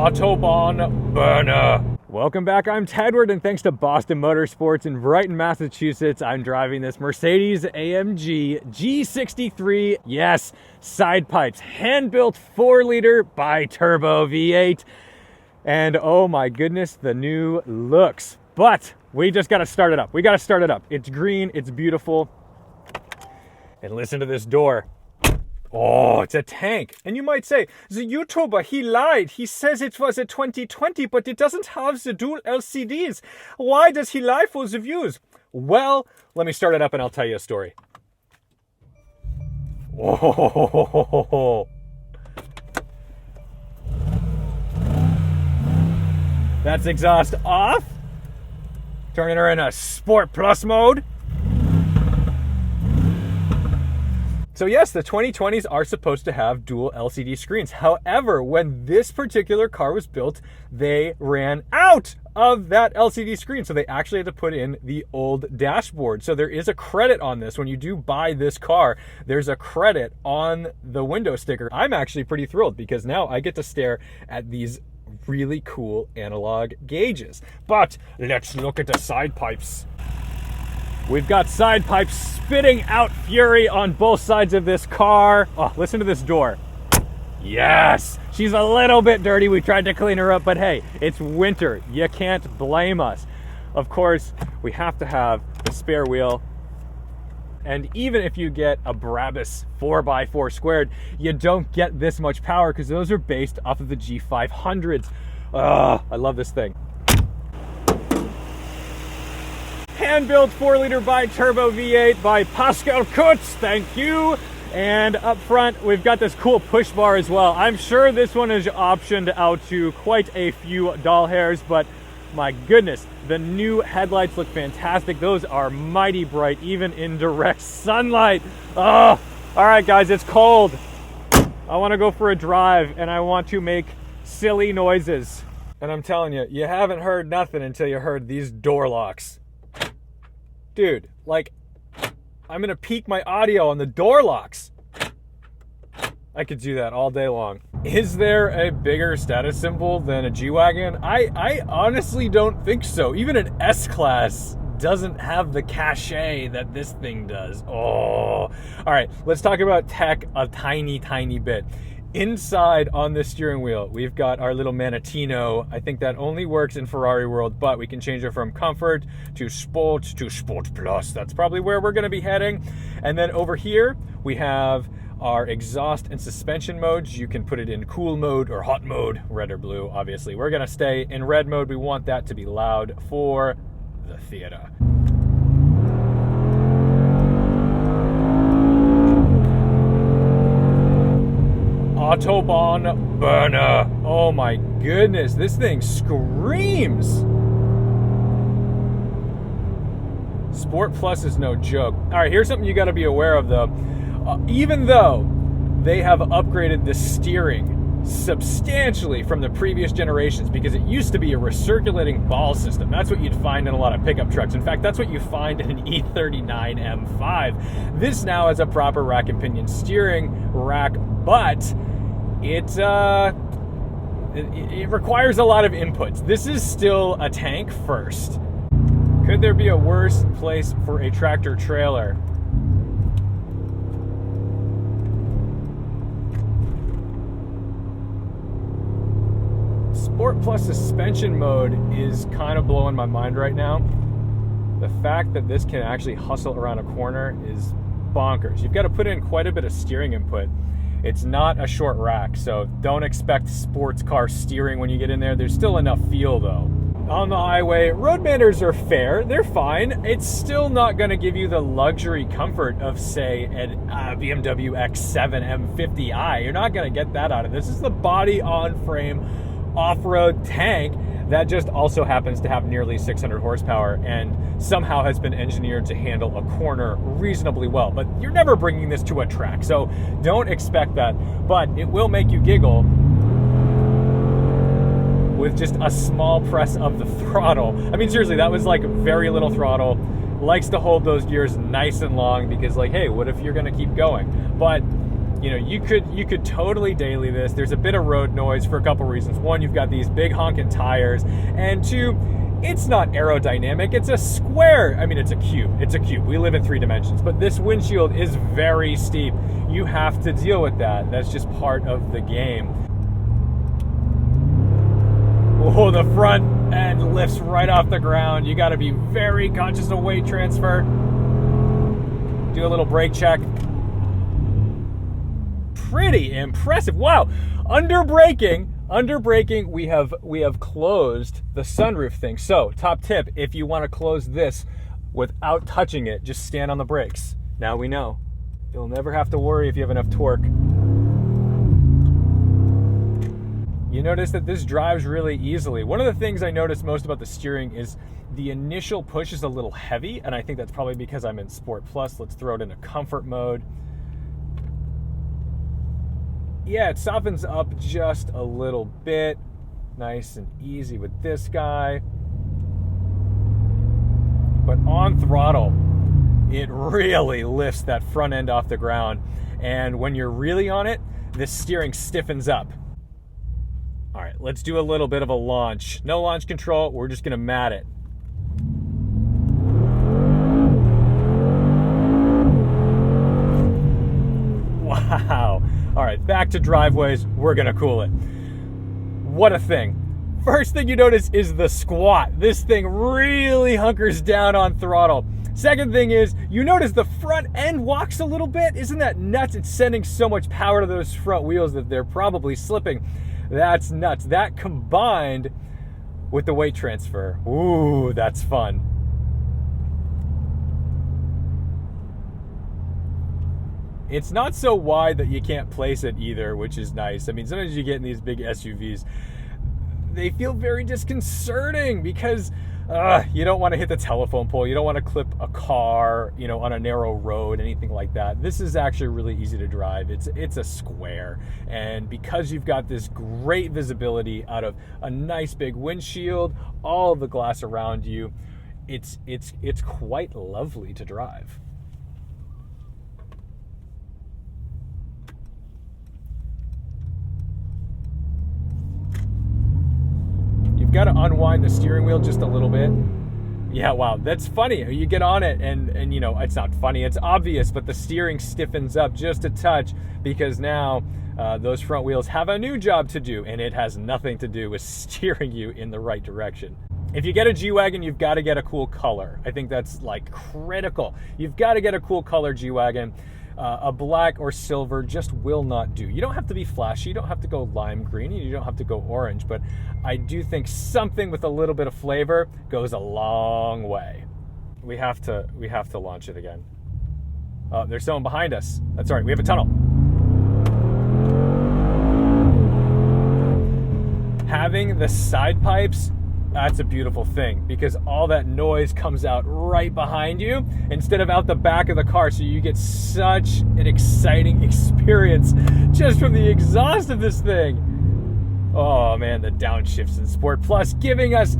Autobahn burner. Welcome back, I'm Tedward, and thanks to Boston Motorsports in Brighton, Massachusetts, I'm driving this Mercedes-AMG G63, yes, side pipes, hand-built 4-liter bi-turbo V8, and oh my goodness, the new looks. But we just gotta start it up. It's green, it's beautiful, and listen to this door. Oh, it's a tank. And you might say, the YouTuber, he lied. He says it was a 2020, but it doesn't have the dual LCDs. Why does he lie for the views? Well, let me start it up and I'll tell you a story. Oh, that's exhaust off. Turning her in a Sport Plus mode. So yes, the 2020s are supposed to have dual LCD screens. However, when this particular car was built, they ran out of that LCD screen. So they actually had to put in the old dashboard. So there is a credit on this. When you do buy this car, there's a credit on the window sticker. I'm actually pretty thrilled because now I get to stare at these really cool analog gauges. But let's look at the side pipes. We've got side pipes spitting out fury on both sides of this car. Oh, listen to this door. Yes, she's a little bit dirty. We tried to clean her up, but hey, it's winter. You can't blame us. Of course, we have to have the spare wheel. And even if you get a Brabus 4x4 squared, you don't get this much power because those are based off of the G500s. Oh, I love this thing. Hand-built 4-liter bi-turbo V8 by Pascal Kutz, thank you. And up front, we've got this cool push bar as well. I'm sure this one is optioned out to quite a few doll hairs, but my goodness, the new headlights look fantastic. Those are mighty bright, even in direct sunlight. Oh, all right, guys, it's cold. I want to go for a drive, and I want to make silly noises. And I'm telling you, you haven't heard nothing until you heard these door locks. Dude, like, I'm gonna peak my audio on the door locks. I could do that all day long. Is there a bigger status symbol than a G-Wagon? I honestly don't think so. Even an S-Class doesn't have the cachet that this thing does. Oh, all right, let's talk about tech a tiny, tiny bit. Inside on this steering wheel, we've got our little Manatino. I think that only works in Ferrari world, but we can change it from comfort to sport plus. That's probably where we're gonna be heading. And then over here, we have our exhaust and suspension modes. You can put it in cool mode or hot mode, red or blue, obviously. We're gonna stay in red mode. We want that to be loud for the theater. Autobahn burner. Oh my goodness, this thing screams. Sport Plus is no joke. All right, here's something you got to be aware of though. Even though they have upgraded the steering substantially from the previous generations, because it used to be a recirculating ball system. That's what you'd find in a lot of pickup trucks. In fact, that's what you find in an E39 M5. This now has a proper rack and pinion steering rack, but it requires a lot of inputs. This is still a tank first. Could there be a worse place for a tractor trailer? Sport Plus suspension mode is kind of blowing my mind right now. The fact that this can actually hustle around a corner is bonkers. You've got to put in quite a bit of steering input. It's not a short rack, so don't expect sports car steering when you get in there. There's still enough feel though. On the highway, road manners are fair, they're fine. It's still not gonna give you the luxury comfort of, say, a BMW X7 M50i. You're not gonna get that out of this. This is the body-on-frame off-road tank that just also happens to have nearly 600 horsepower and somehow has been engineered to handle a corner reasonably well. But you're never bringing this to a track, so don't expect that. But it will make you giggle with just a small press of the throttle. I mean, seriously, that was like very little throttle. Likes to hold those gears nice and long because, like, hey, what if you're gonna keep going? But You know, you could totally daily this. There's a bit of road noise for a couple reasons. One, you've got these big honking tires, and two, it's not aerodynamic. It's a square. I mean, it's a cube. It's a cube. We live in 3 dimensions, but this windshield is very steep. You have to deal with that. That's just part of the game. Oh, the front end lifts right off the ground. You got to be very conscious of weight transfer. Do a little brake check. Pretty impressive. Wow. Under braking, we have closed the sunroof thing. So, top tip, if you want to close this without touching it, just stand on the brakes. Now we know. You'll never have to worry if you have enough torque. You notice that this drives really easily. One of the things I notice most about the steering is the initial push is a little heavy, and I think that's probably because I'm in Sport Plus. Let's throw it into comfort mode. Yeah, it softens up just a little bit. Nice and easy with this guy. But on throttle, it really lifts that front end off the ground. And when you're really on it, the steering stiffens up. All right, let's do a little bit of a launch. No launch control, we're just gonna mat it. Wow. All right, back to driveways. We're gonna cool it. What a thing. First thing you notice is the squat. This thing really hunkers down on throttle. Second thing is, you notice the front end walks a little bit. Isn't that nuts? It's sending so much power to those front wheels that they're probably slipping. That's nuts. That combined with the weight transfer. Ooh, that's fun. It's not so wide that you can't place it either, which is nice. I mean, sometimes you get in these big SUVs, they feel very disconcerting because you don't want to hit the telephone pole. You don't want to clip a car, you know, on a narrow road, anything like that. This is actually really easy to drive. It's a square. And because you've got this great visibility out of a nice big windshield, all of the glass around you, it's quite lovely to drive. You've got to unwind the steering wheel just a little bit. Yeah, wow, that's funny. You get on it and you know, it's not funny, it's obvious, but the steering stiffens up just a touch because now those front wheels have a new job to do, and it has nothing to do with steering you in the right direction. If you get a G-Wagon, you've got to get a cool color. I think that's like critical. You've got to get a cool color G-Wagon. A black or silver just will not do. You don't have to be flashy. You don't have to go lime green. You don't have to go orange. But I do think something with a little bit of flavor goes a long way. We have to launch it again. There's someone behind us. That's all right. We have a tunnel. Having the side pipes, that's a beautiful thing because all that noise comes out right behind you instead of out the back of the car. So you get such an exciting experience just from the exhaust of this thing. Oh man, the downshifts in Sport Plus giving us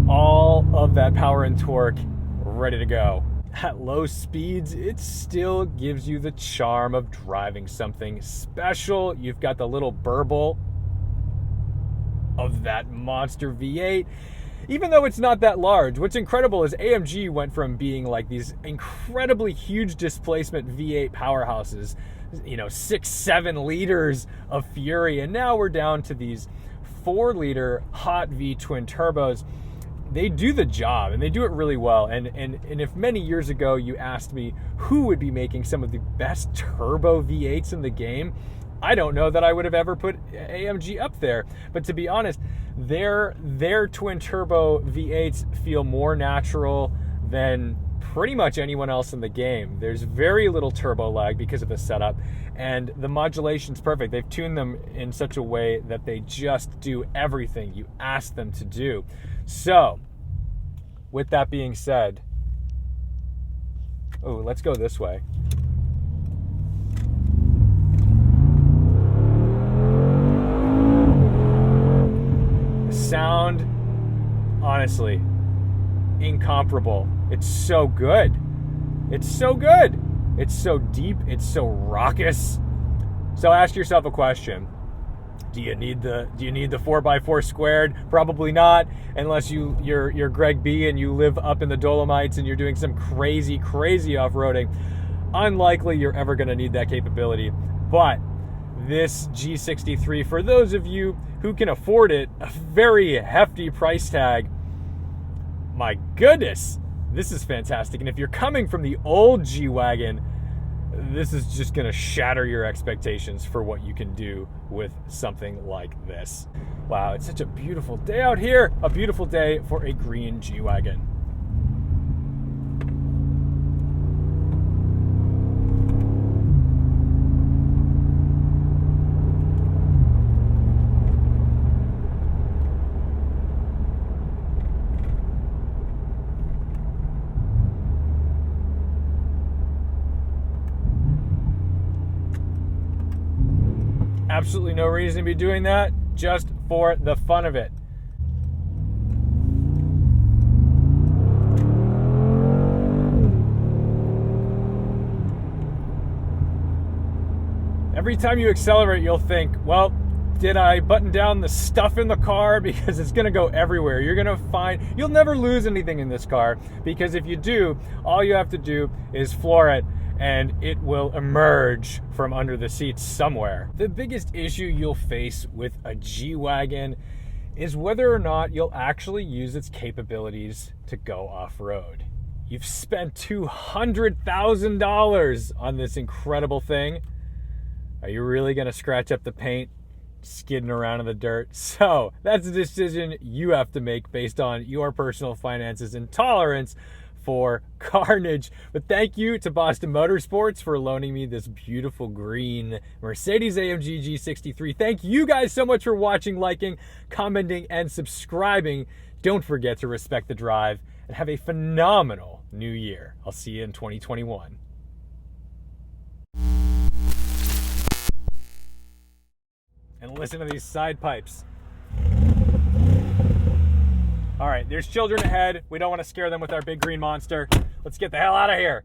all of that power and torque ready to go. At low speeds, it still gives you the charm of driving something special. You've got the little burble of that monster V8, even though it's not that large. What's incredible is AMG went from being like these incredibly huge displacement V8 powerhouses, you know, 6-7 liters of fury, and now we're down to these 4-liter hot V twin turbos. They do the job, and they do it really well. And if many years ago you asked me who would be making some of the best turbo V8s in the game, I don't know that I would have ever put AMG up there. But to be honest, their twin turbo V8s feel more natural than pretty much anyone else in the game. There's very little turbo lag because of the setup, and the modulation's perfect. They've tuned them in such a way that they just do everything you ask them to do. So, with that being said, let's go this way. Sound, honestly, incomparable. It's so good. It's so good. It's so deep. It's so raucous. So ask yourself a question. Do you need the 4x4 squared? Probably not, unless you're Greg B and you live up in the Dolomites and you're doing some crazy off-roading. Unlikely you're ever going to need that capability. But this G63, for those of you who can afford it, a very hefty price tag, my goodness, this is fantastic. And if you're coming from the old G-Wagen, this is just going to shatter your expectations for what you can do with something like this. Wow, it's such a beautiful day out here. A beautiful day for a green G-Wagen. Absolutely no reason to be doing that, just for the fun of it. Every time you accelerate, you'll think, well, did I button down the stuff in the car? Because it's gonna go everywhere. You'll never lose anything in this car, because if you do, all you have to do is floor it and it will emerge from under the seats somewhere. The biggest issue you'll face with a G-Wagen is whether or not you'll actually use its capabilities to go off-road. You've spent $200,000 on this incredible thing. Are you really gonna scratch up the paint, skidding around in the dirt? So that's a decision you have to make based on your personal finances and tolerance for carnage. But thank you to Boston Motorsports for loaning me this beautiful green Mercedes-AMG G63. Thank you guys so much for watching, liking, commenting, and subscribing. Don't forget to respect the drive and have a phenomenal new year. I'll see you in 2021. And listen to these side pipes. All right, there's children ahead. We don't want to scare them with our big green monster. Let's get the hell out of here.